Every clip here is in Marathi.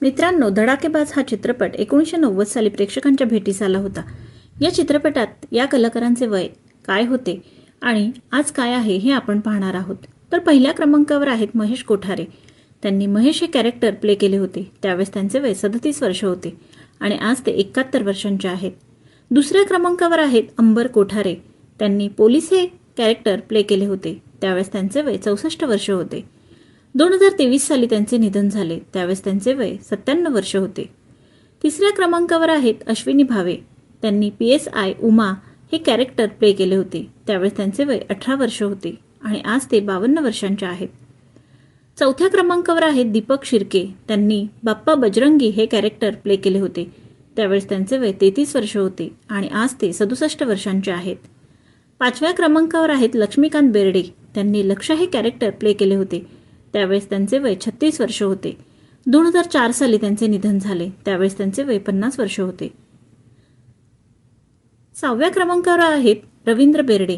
मित्रांनो, धडाकेबाज हा चित्रपट 1990 साली प्रेक्षकांच्या भेटीस आला होता। या चित्रपटात या कलाकारांचे वय काय होते आणि आज काय आहे हे आपण पाहणार आहोत। तर पहिल्या क्रमांकावर आहेत महेश कोठारे। त्यांनी महेश हे कॅरेक्टर प्ले केले होते, त्यावेळेस त्यांचे वय 37 वर्ष होते आणि आज ते 71 वर्षांचे आहेत। दुसऱ्या क्रमांकावर आहेत अंबर कोठारे। त्यांनी पोलीस हे कॅरेक्टर प्ले केले होते, त्यावेळेस त्यांचे वय 64 वर्ष होते। 2023 साली त्यांचे निधन झाले, त्यावेळेस त्यांचे वय 97 वर्ष होते। तिसऱ्या क्रमांकावर आहेत अश्विनी भावे। त्यांनी PSI उमा हे कॅरेक्टर प्ले केले होते, त्यावेळेस त्यांचे वय 18 वर्ष होते आणि आज ते 52 वर्षांचे आहेत। चौथ्या क्रमांकावर आहेत दीपक शिर्के। त्यांनी बाप्पा बजरंगी हे कॅरेक्टर प्ले केले होते, त्यावेळेस त्यांचे वय 33 वर्ष होते आणि आज ते 67 वर्षांचे आहेत। पाचव्या क्रमांकावर आहेत लक्ष्मीकांत बेर्डे। त्यांनी लक्ष्य हे कॅरेक्टर प्ले केले होते, त्यावेळेस त्यांचे वय 36 वर्ष होते। 2004 साली त्यांचे निधन झाले, त्यावेळेस त्यांचे वय 50 वर्ष होते। सहाव्या क्रमांकावर आहेत रवींद्र बेर्डे।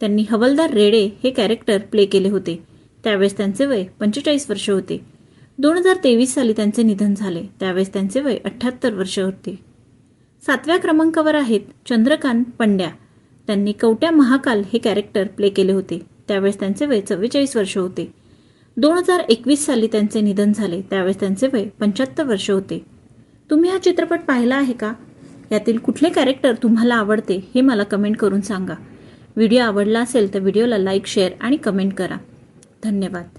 त्यांनी हवलदार रेडे हे कॅरेक्टर प्ले केले होते, त्यावेळेस त्यांचे वय 45 वर्ष होते। 2023 साली त्यांचे निधन झाले, त्यावेळेस त्यांचे वय 78 वर्ष होते। सातव्या क्रमांकावर आहेत चंद्रकांत पंड्या। त्यांनी कवट्या महाकाल हे कॅरेक्टर प्ले केले होते, त्यावेळेस त्यांचे वय 44 वर्ष होते। 2021 साली त्यांचे निधन झाले, त्यावेळेस त्यांचे वय 75 वर्ष होते। तुम्ही हा चित्रपट पाहिला आहे का? यातील कुठले कॅरेक्टर तुम्हाला आवडते हे मला कमेंट करून सांगा। व्हिडिओ आवडला असेल तर व्हिडिओला लाईक, शेअर आणि कमेंट करा। धन्यवाद।